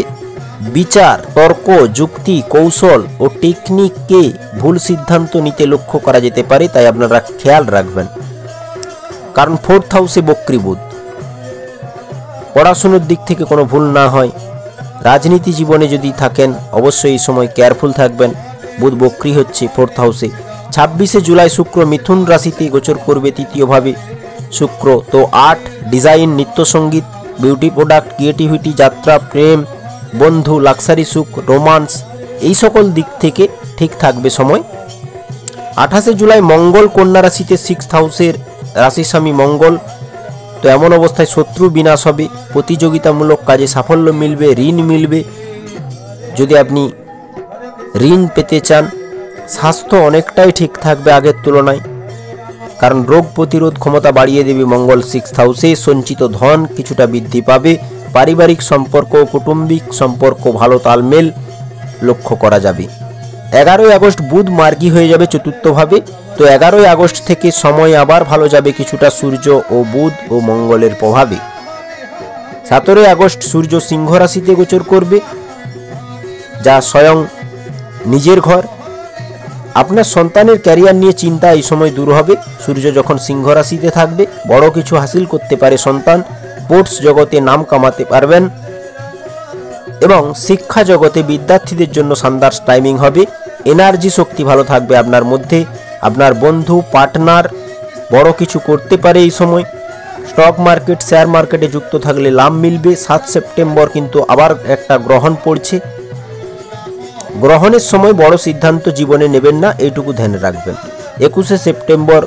বিচার, তর্ক, যুক্তি, কৌশল ও টেকনিককে ভুল সিদ্ধান্ত নিতে লক্ষ্য করা যেতে পারে, তাই আপনারা খেয়াল রাখবেন। কারণ 4th হাউসে বক্রী বুধ, পড়াশুনোর দিক থেকে কোনো ভুল না হয়। রাজনীতি জীবনে যদি থাকেন অবশ্যই এই সময় কেয়ারফুল থাকবেন। বুধ বক্রী হচ্ছে 4th হাউসে। 26 জুলাই শুক্র মিথুন রাশিতে গোচর করবে তৃতীয়ভাবে শুক্র। তো আর্ট, ডিজাইন, নৃত্যসঙ্গীত, বিউটি প্রোডাক্ট, ক্রিয়েটিভিটি, যাত্রা, প্রেম, বন্ধু, লাক্সারি সুখ, রোমান্স, এই সকল দিক থেকে ঠিক থাকবে সময়। 28 জুলাই মঙ্গল কন্যা রাশিতে 6th হাউসের রাশিস্বামী মঙ্গল। তো এমন অবস্থায় শত্রু বিনাশ হবে, প্রতিযোগিতামূলক কাজে সাফল্য মিলবে, ঋণ মিলবে যদি আপনি ঋণ পেতে চান। স্বাস্থ্য অনেকটাই ঠিক থাকবে আগের তুলনায়, কারণ রোগ প্রতিরোধ ক্ষমতা বাড়িয়ে দেবে মঙ্গল 6th হাউসে। সঞ্চিত ধন কিছুটা বৃদ্ধি পাবে। পারিবারিক সম্পর্ক, কৌটুম্বিক সম্পর্ক ভালো তালমেল লক্ষ্য করা যাবে। 11 আগস্ট বুধ মার্গী হয়ে যাবে চতুর্থভাবে। তো 11 আগস্ট থেকে সময় আবার ভালো যাবে কিছুটা সূর্য ও বুধ ও মঙ্গলের প্রভাবে। 17 আগস্ট সূর্য সিংহ রাশিতে গোচর করবে, যা স্বয়ং নিজের ঘর। আপনার সন্তানের ক্যারিয়ার নিয়ে চিন্তা এই সময় দূর হবে। সূর্য যখন সিংহ রাশিতে থাকবে, বড় কিছু হাসিল করতে পারে সন্তান। স্পোর্টস জগতে নাম কামাতে পারবেন এবং শিক্ষা জগতে বিদ্যার্থীদের জন্য শানদার টাইমিং হবে। এনার্জি শক্তি ভালো থাকবে আপনার মধ্যে। আপনার বন্ধু পার্টনার বড় কিছু করতে পারে এই সময়। স্টক মার্কেট শেয়ার মার্কেটে যুক্ত থাকলে লাভ মিলবে। 7 সেপ্টেম্বর কিন্তু আবার একটা গ্রহণ পড়ছে। গ্রহণের সময় বড় সিদ্ধান্ত জীবনে নেবেন না, এইটুকু ধ্যানে রাখবেন। 21 সেপ্টেম্বর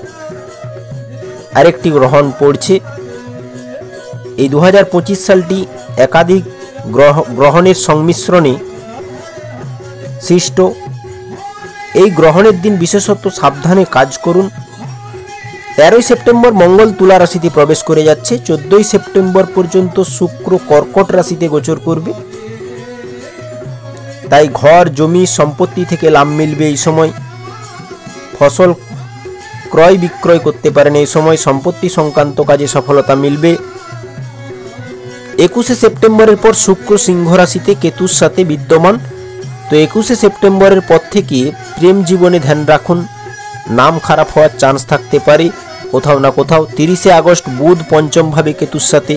আরেকটি গ্রহণ পড়ছে। এই 2025 সালটি একাধিক গ্রহণের সংমিশ্রণে সৃষ্ট। এই গ্রহণের দিন বিশেষত সাবধানে কাজ করুন। 13 সেপ্টেম্বর মঙ্গল তুলা রাশিতে প্রবেশ করে যাচ্ছে। 14 সেপ্টেম্বর পর্যন্ত শুক্র কর্কট রাশিতে গোচর করবে। তাই ঘর জমি সম্পত্তি থেকে লাভ মিলবে এই সময়। ফসল ক্রয় বিক্রয় করতে পারেন এই সময়। সম্পত্তি সংক্রান্ত কাজে সফলতা মিলবে। 21 সেপ্টেম্বরের পর শুক্র সিংহ রাশিতে কেতুর সাথে বিদ্যমান। তো 21 সেপ্টেম্বরের পর থেকে প্রেম জীবনে ধ্যান রাখুন, নাম খারাপ হওয়ার চান্স থাকতে পারে কোথাও না কোথাও। 30 আগস্ট বুধ পঞ্চম ভাবে কেতুর সাথে।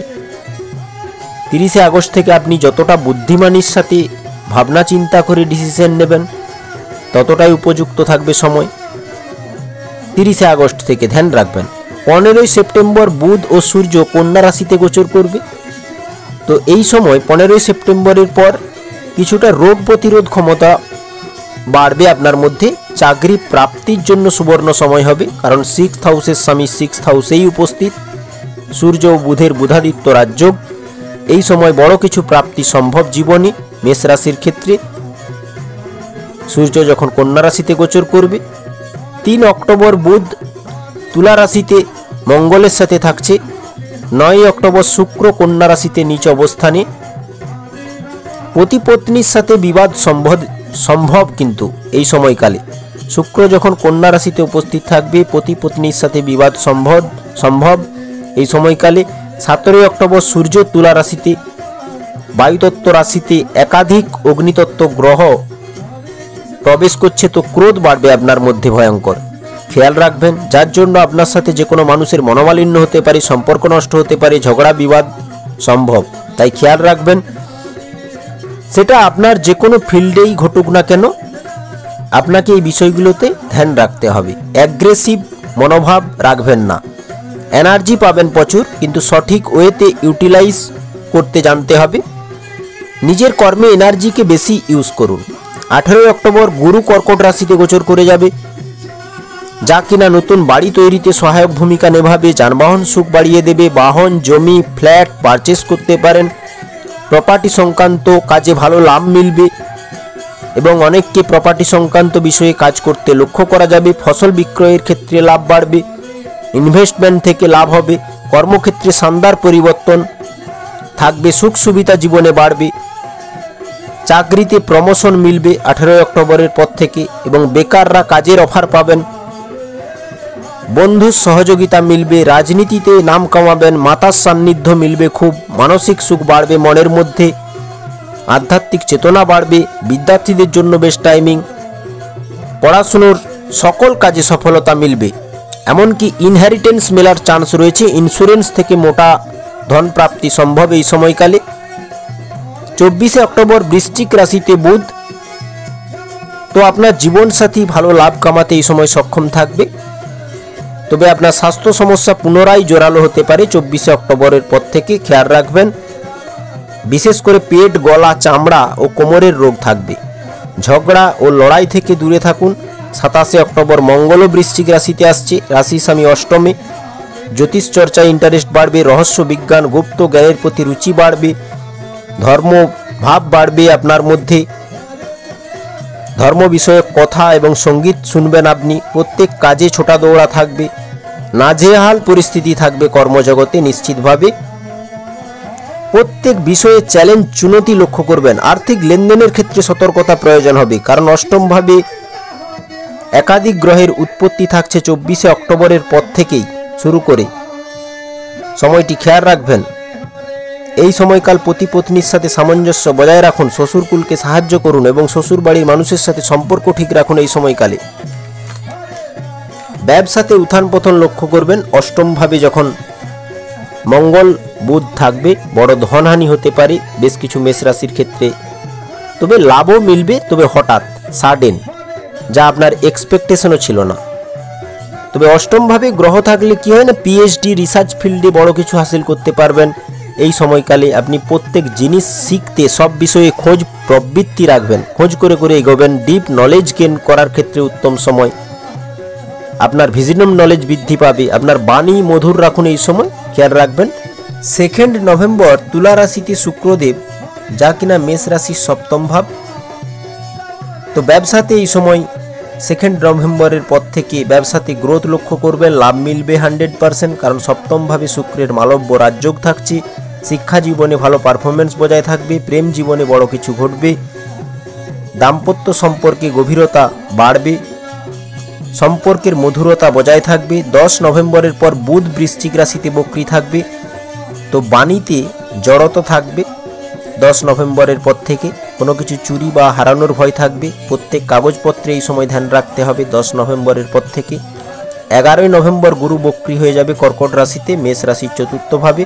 30 আগস্ট থেকে আপনি যতটা বুদ্ধিমানের সাথে ভাবনা চিন্তা করে ডিসিশন নেবেন ততটাই উপযুক্ত থাকবে সময়। 30 আগস্ট থেকে ধ্যান রাখবেন। 15 সেপ্টেম্বর বুধ ও সূর্য কন্যা রাশিতে গোচর করবে। তো এই সময় 15 সেপ্টেম্বরের পর কিছুটা রোগ প্রতিরোধ ক্ষমতা বাড়বে আপনার মধ্যে। চাকরি প্রাপ্তির জন্য সুবর্ণ সময় হবে, কারণ 6th হাউসের স্বামী 6th হাউসেই উপস্থিত। সূর্য ও বুধের বুধাদিত্য রাজযোগ। এই সময় বড় কিছু প্রাপ্তি সম্ভব জীবনে। মেষ রাশির ক্ষেত্রে সূর্য যখন কন্যা রাশিতে গোচর করবে। 3 অক্টোবর বুধ তুলা রাশিতে মঙ্গলের সাথে থাকছে। 9 অক্টোবর শুক্র কন্যা রাশিতে নিচ অবস্থানে। পতি পত্নীর সাথে বিবাদ সম্ভব কিন্তু এই সময়কালে। শুক্র যখন কন্যা রাশিতে উপস্থিত থাকবে, পতি পত্নীর সাথে বিবাদ সম্ভব এই সময়কালে। 17 অক্টোবর সূর্য তুলা রাশিতে বায়ুতত্ত্ব রাশিতে একাধিক অগ্নিতত্ত্ব গ্রহ প্রবেশ করছে। তো ক্রোধ বাড়বে আপনার মধ্যে ভয়ঙ্কর। খেয়াল রাখবেন, যার জন্য আপনার সাথে যে কোনো মানুষের মনোমালিন্য হতে পারে, সম্পর্ক নষ্ট হতে পারে, ঝগড়া বিবাদ সম্ভব। তাই খেয়াল রাখবেন, সেটা আপনার যে কোনো ফিল্ডেই ঘটুক না কেন, আপনাকে এই বিষয়গুলোতে ধ্যান রাখতে হবে। অ্যাগ্রেসিভ মনোভাব রাখবেন না। এনার্জি পাবেন প্রচুর, কিন্তু সঠিক ওয়েতে ইউটিলাইজ করতে জানতে হবে। নিজের কর্মে এনার্জিকে বেশি ইউজ করুন। 18 অক্টোবর গুরু কর্কট রাশিতে গোচর করে যাবে, যা কিনা নতুন বাড়ি তৈরিতে সহায়ক ভূমিকা নেভাবে। যানবাহন সুখ বাড়িয়ে দেবে। বাহন জমি ফ্ল্যাট পারচেস করতে পারেন। প্রপার্টি সংক্রান্ত কাজে ভালো লাভ মিলবে এবং অনেককে প্রপার্টি সংক্রান্ত বিষয়ে কাজ করতে লক্ষ্য করা যাবে। ফসল বিক্রয়ের ক্ষেত্রে লাভ বাড়বে। ইনভেস্টমেন্ট থেকে লাভ হবে। কর্মক্ষেত্রে শানদার পরিবর্তন থাকবে। সুখ সুবিধা জীবনে বাড়বে। চাকরিতে প্রমোশন মিলবে 18 অক্টোবরের পর থেকে এবং বেকাররা কাজের অফার পাবেন। বন্ধুর সহযোগিতা মিলবে। রাজনীতিতে নাম কামাবেন। মাতার সান্নিধ্য মিলবে খুব। মানসিক সুখ বাড়বে মনের মধ্যে। আধ্যাত্মিক চেতনা বাড়বে। বিদ্যার্থীদের জন্য বেশ টাইমিং। পড়াশুনোর সকল কাজে সফলতা মিলবে। এমনকি ইনহেরিটেন্স মেলার চান্স রয়েছে। ইন্স্যুরেন্স থেকে মোটা ধন প্রাপ্তি সম্ভব এই সময়কালে। 24 অক্টোবর বৃশ্চিক রাশিতে বুধ। তো আপনার জীবনসাথী ভালো লাভ কামাতে এই সময় সক্ষম থাকবে, তবে আপনার স্বাস্থ্য সমস্যা পুনরায় জোরালো হতে পারে 24 অক্টোবরের পর থেকে। খেয়াল রাখবেন, বিশেষ করে পেট গলা চামড়া ও কোমরের রোগ থাকবে। ঝগড়া ও লড়াই থেকে দূরে থাকুন। 27 অক্টোবর মঙ্গল বৃশ্চিক রাশিতে আসছে। রাশি স্বামী অষ্টমে। জ্যোতিষ চর্চায় ইন্টারেস্ট বাড়বে। রহস্য বিজ্ঞান গুপ্ত জ্ঞানের প্রতি রুচি বাড়বে। ধর্ম ভাব বাড়বে আপনার মধ্যে। ধর্ম বিষয়ক কথা এবং সঙ্গীত শুনবেন আপনি। প্রত্যেক কাজে ছোটা দৌড়া থাকবে। নাজেহাল পরিস্থিতি থাকবে কর্মজগতে নিশ্চিতভাবে। প্রত্যেক বিষয়ে চ্যালেঞ্জ চুনতি লক্ষ্য করবেন। আর্থিক লেনদেনের ক্ষেত্রে সতর্কতা প্রয়োজন হবে, কারণ অষ্টমভাবে একাধিক গ্রহের উৎপত্তি থাকছে 24 অক্টোবরের পর থেকেই শুরু করে। সময়টি খেয়াল রাখবেন। এই সময়কাল পতি পত্নীর সাথে সামঞ্জস্য বজায় রাখুন, শ্বশুরকুলকে সাহায্য করুন এবং শ্বশুর বাড়ির মানুষের সাথে সম্পর্ক ঠিক রাখুন এই সময়কালে। ব্যবসাতে উত্থান পতন লক্ষ্য করবেন। অষ্টমভাবে যখন মঙ্গল বুধ থাকবে, বড় ধনহানি হতে পারে বেশ কিছু মেষ রাশির ক্ষেত্রে, তবে লাভও মিলবে, তবে হঠাৎ সাডেন, যা আপনার এক্সপেকটেশনও ছিল না। তবে অষ্টমভাবে গ্রহ থাকলে কি হয় না, পিএইচডি রিসার্চ ফিল্ডে বড় কিছু হাসিল করতে পারবেন এই সময়কালে। আপনি প্রত্যেক জিনিস শিখতে, সব বিষয়ে খোঁজ প্রবৃত্তি রাখবেন, খোঁজ করে করে এগোবেন। ডিপ নলেজ গেইন করার ক্ষেত্রে উত্তম সময়। আপনার ভিজনম নলেজ বৃদ্ধি পাবে। আপনার বাণী মধুর রাখুন এই সময়, খেয়াল রাখবেন। 2 নভেম্বর তুলা রাশিতে শুক্রদেব, যা কিনা মেষ রাশির সপ্তম ভাব। তো ব্যবসাতে এই সময় 2 নভেম্বরের পর থেকে ব্যবসাতে গ্রোথ লক্ষ্য করবেন, লাভ মিলবে 100%, কারণ সপ্তমভাবে শুক্রের মালব্য রাজযোগ থাকছে। শিক্ষা জীবনে ভালো পারফরমেন্স বজায় থাকবে, প্রেম জীবনে বড় কিছু ঘটবে, দাম্পত্য সম্পর্কে গভীরতা বাড়বে, সম্পর্কের মধুরতা বজায় থাকবে। 10 নভেম্বরের পর বুধ বৃশ্চিক রাশিতে বক্রী থাকবে, তো বাণীতে জড়তা থাকবে। 10 নভেম্বরের পর থেকে কোনো কিছু চুরি বা হারানোর ভয় থাকবে। প্রত্যেক কাগজপত্রে এই সময় ধ্যান রাখতে হবে 10 নভেম্বরের পর থেকে। 11 নভেম্বর গুরু বক্রী হয়ে যাবে কর্কট রাশিতে, মেষ রাশির চতুর্থভাবে।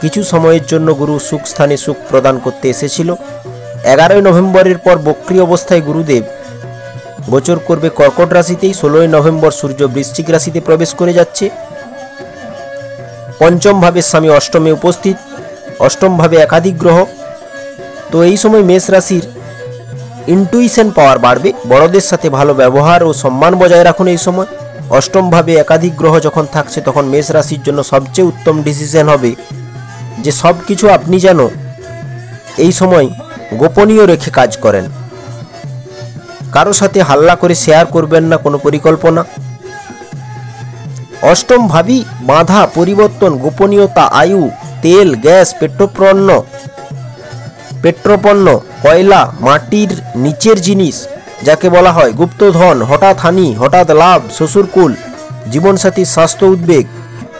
কিছু সময়ের জন্য গুরু সুখ স্থানে সুখ প্রদান করতে এসেছিল। 11 নভেম্বরের পর বক্রী অবস্থায় গুরুদেব গোচর করবে কর্কট রাশিতেই। 16 নভেম্বর সূর্য বৃশ্চিক রাশিতে প্রবেশ করে যাচ্ছে। পঞ্চম ভাবের স্বামী অষ্টমে উপস্থিত, অষ্টম ভাবে একাধিক গ্রহ। তো এই সময় মেষ রাশির ইনটুইশন পাওয়ার বাড়বে, বড়দের সাথে ভালো ব্যবহার ও সম্মান বজায় রাখুন এই সময়। অষ্টম ভাবে একাধিক গ্রহ যখন থাকছে, তখন মেষ রাশির জন্য সবচেয়ে উত্তম ডিসিশন হবে যে সব কিছু আপনি যেন এই সময় গোপনীয় রেখে কাজ করেন। কারো সাথে হাল্লা করে শেয়ার করবেন না কোনো পরিকল্পনা। অষ্টম ভাবী বাধা, পরিবর্তন, গোপনীয়তা, আয়ু, তেল, গ্যাস, পেট্রোপণ্য, কয়লা, মাটির নিচের জিনিস যাকে বলা হয় গুপ্তধন, হঠাৎ হানি, হঠাৎ লাভ, শ্বশুরকুল, জীবনসাথীর স্বাস্থ্য উদ্বেগ,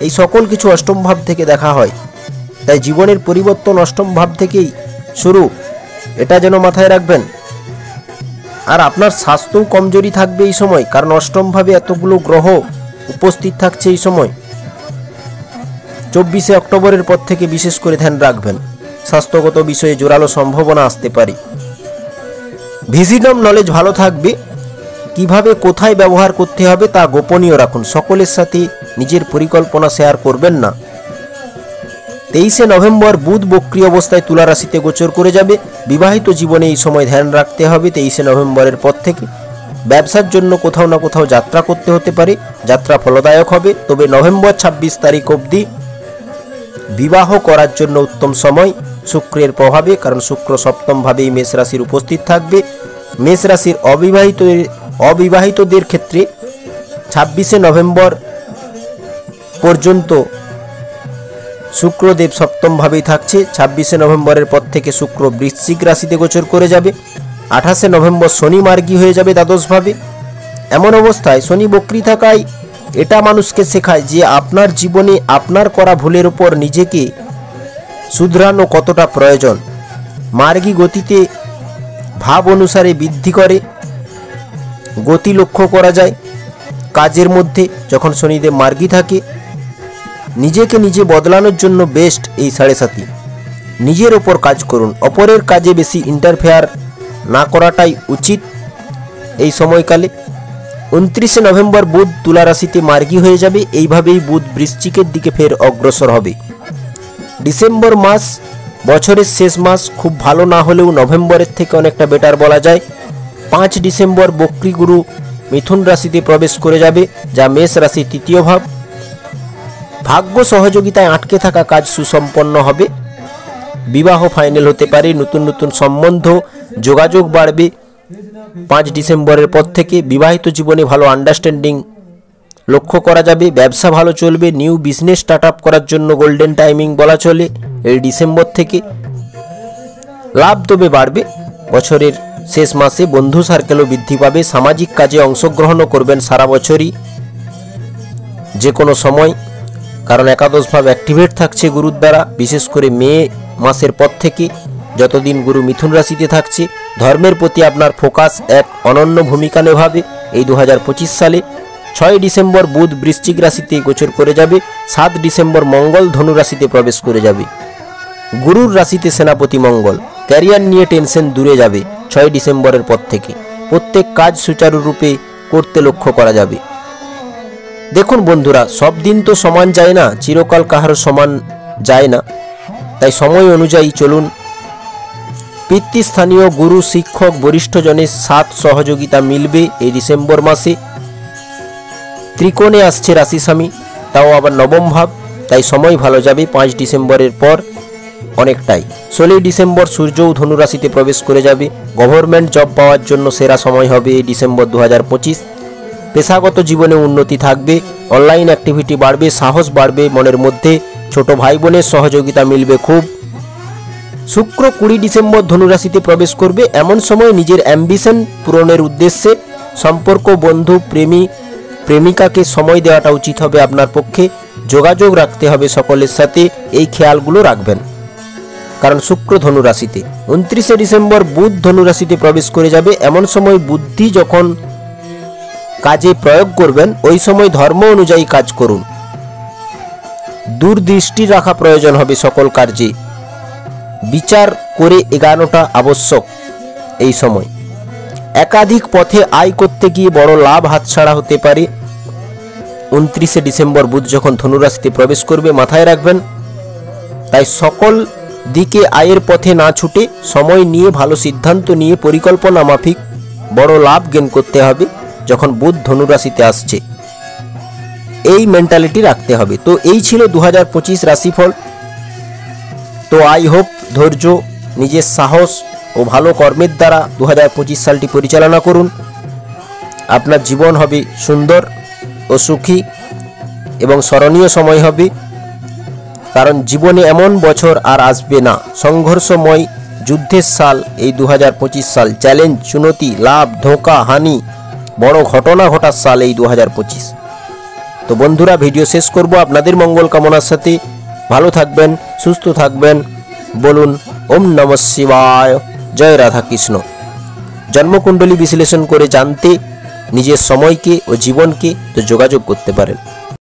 এই সকল কিছু অষ্টম ভাব থেকে দেখা হয়। তাই জীবনের পরিবর্তন অষ্টম ভাব থেকেই শুরু, এটা যেন মাথায় রাখবেন। আর আপনার স্বাস্থ্যও কমজোরি থাকবে এই সময়, কারণ অষ্টম ভাবে এতগুলো গ্রহ উপস্থিত থাকছে এই সময়। 24 অক্টোবরের পর থেকে বিশেষ করে ধ্যান রাখবেন, স্বাস্থ্যগত বিষয়ে জোরালো সম্ভাবনা আসতে পারে। ভিজিডম নলেজ ভালো থাকবে, কিভাবে কোথায় ব্যবহার করতে হবে তা গোপনীয় রাখুন, সকলের সাথে নিজের পরিকল্পনা শেয়ার করবেন না। 23 নভেম্বর বুধ বক্রী অবস্থায় তুলা রাশিতে গোচর করে যাবে। বিবাহিত জীবনে এই সময় ধ্যান রাখতে হবে 23 নভেম্বরের পর থেকে। ব্যবসার জন্য কোথাও না কোথাও যাত্রা করতে হতে পারে, যাত্রা ফলদায়ক হবে। তবে নভেম্বর 26 তারিখ অবধি বিবাহ করার জন্য উত্তম সময় শুক্রের প্রভাবে, কারণ শুক্র সপ্তম ভাবেই মেষ রাশির উপস্থিত থাকবে। মেষ রাশির অবিবাহিতদের ক্ষেত্রে 26 নভেম্বর পর্যন্ত শুক্রদেব সপ্তম ভাবেই থাকছে। 26 নভেম্বরের পর থেকে শুক্র বৃশ্চিক রাশিতে গোচর করে যাবে। 28 নভেম্বর শনি মার্গী হয়ে যাবে দ্বাদশ ভাবে। এমন অবস্থায় শনি বক্রী থাকায় এটা মানুষকে শেখায় যে আপনার জীবনে আপনার করা ভুলের উপর নিজেকে শুধরানো কতটা প্রয়োজন। মার্গী গতিতে ভাব অনুসারে বৃদ্ধি করে, গতি লক্ষ্য করা যায় কাজের মধ্যে যখন শনিদেব মার্গী থাকে। নিজেকে নিজে বদলানোর জন্য বেস্ট এই 7.5। নিজের ওপর কাজ করুন, অপরের কাজে বেশি ইন্টারফেয়ার না করাটাই উচিত এই সময়কালে। 29 নভেম্বর বুধ তুলা রাশিতে মার্গী হয়ে যাবে। এইভাবেই বুধ বৃশ্চিকের দিকে ফের অগ্রসর হবে। ডিসেম্বর মাস বছরের শেষ মাস, খুব ভালো না হলেও নভেম্বরের থেকে অনেকটা বেটার বলা যায়। 5 ডিসেম্বর বক্রী গুরু মিথুন রাশিতে প্রবেশ করে যাবে, যা মেষ রাশির তৃতীয় ভাব। ভাগ্য সহযোগিতায় আটকে থাকা কাজ সুসম্পন্ন হবে, বিবাহ ফাইনাল হতে পারে, নতুন নতুন সম্বন্ধ যোগাযোগ বাড়বে। 5 ডিসেম্বরের পর থেকে বিবাহিত জীবনে ভালো আন্ডারস্ট্যান্ডিং লক্ষ্য করা যাবে। ব্যবসা ভালো চলবে, নিউ বিজনেস স্টার্ট আপ করার জন্য গোল্ডেন টাইমিং বলা চলে এই ডিসেম্বর থেকে। লাভ তবে বাড়বে। বছরের শেষ মাসে বন্ধু সার্কেলও বৃদ্ধি পাবে। সামাজিক কাজে অংশগ্রহণও করবেন সারা বছরই যে কোনো সময়, কারণ একাদশ ভাব অ্যাক্টিভেট থাকছে গুরুর দ্বারা। বিশেষ করে মেয়ে মাসের পর থেকে যতদিন গুরু মিথুন রাশিতে থাকছে ধর্মের প্রতি আপনার ফোকাস এক অনন্য ভূমিকা নেভাবে। এই 2025 সালে 6 ডিসেম্বর বুধ বৃশ্চিক রাশিতে গোচর করে যাবে, 7 ডিসেম্বর মঙ্গল ধনু রাশিতে প্রবেশ করে যাবে। গুরুর রাশিতে সেনাপতি মঙ্গল, ক্যারিয়ার নিয়ে টেনশন দূরে যাবে 6 ডিসেম্বরের পর থেকে। প্রত্যেক কাজ সুচারুরূপে করতে লক্ষ্য করা যাবে। দেখুন বন্ধুরা, সব দিন তো সমান যায় না, চিরকাল কাহারও সমান যায় না, তাই সময় অনুযায়ী চলুন। পিতৃস্থানীয় গুরু, শিক্ষক, বরিষ্ঠজনের সাথ সহযোগিতা মিলবে এই ডিসেম্বর মাসে। ত্রিকোণে আসছে রাশি স্বামী, তাও আবার নবম ভাব, তাই সময় ভালো যাবে 5 ডিসেম্বরের পর অনেকটাই। 16 ডিসেম্বর সূর্যও ধনু রাশিতে প্রবেশ করে যাবে। গভর্নমেন্ট জব পাওয়ার জন্য সেরা সময় হবে এই ডিসেম্বর 2025। পেশাগত জীবনে উন্নতি থাকবে, অনলাইন অ্যাক্টিভিটি বাড়বে, সাহস বাড়বে মনের মধ্যে, ছোট ভাই বোনের সহযোগিতা মিলবে খুব। শুক্র 20 ডিসেম্বর ধনুরাশিতে প্রবেশ করবে। এমন সময় নিজের অ্যাম্বিশন পূরণের উদ্দেশ্যে সম্পর্ক, বন্ধু, প্রেমিকাকে সময় দেওয়াটা উচিত হবে আপনার পক্ষে। যোগাযোগ রাখতে হবে সকলের সাথে, এই খেয়ালগুলো রাখবেন, কারণ শুক্র ধনুরাশিতে। 29 ডিসেম্বর বুধ ধনুরাশিতে প্রবেশ করে যাবে। এমন সময় বুদ্ধি যখন কাজে প্রয়োগ করবেন, ওই সময় ধর্ম অনুযায়ী কাজ করুন। দূরদৃষ্টি রাখা প্রয়োজন হবে সকল কার্যে, বিচার করে এগানোটা আবশ্যক এই সময়। একাধিক পথে আয় করতে গিয়ে বড় লাভ হাতছাড়া হতে পারে। 29 ডিসেম্বর বুধ যখন ধনুরাশিতে প্রবেশ করবে, মাথায় রাখবেন, তাই সকল দিকে আয়ের পথে না ছুটে সময় নিয়ে ভালো সিদ্ধান্ত নিয়ে পরিকল্পনা মাফিক বড় লাভ গেইন করতে হবে যখন বুধ ধনুরাশিতে আসছে। এই মেন্টালিটি রাখতে হবে। তো এই ছিল 2025 রাশিফল। তো আই হোপ ধৈর্য, নিজের সাহস ও ভালো কর্মের দ্বারা 2025 সালটি পরিচালনা করুন। আপনার জীবন হবে সুন্দর ও সুখী এবং স্মরণীয় সময় হবে, কারণ জীবনে এমন বছর আর আসবে না। সংঘর্ষময় যুদ্ধের সাল এই 2025 সাল। চ্যালেঞ্জ, চুনতি, লাভ, ধোঁকা, হানি, বড় ঘটনা ঘটার সাল এই 2025। তো বন্ধুরা, ভিডিও শেষ করব আপনাদের মঙ্গল কামনার সাথে। ভালো থাকবেন, সুস্থ থাকবেন। বলুন ওম নমঃ শিবায়, জয় রাধা কৃষ্ণ। জন্মকুণ্ডলী বিশ্লেষণ করে জানতে নিজের সময়কে ও জীবনকে তো যোগাযোগ করতে পারেন।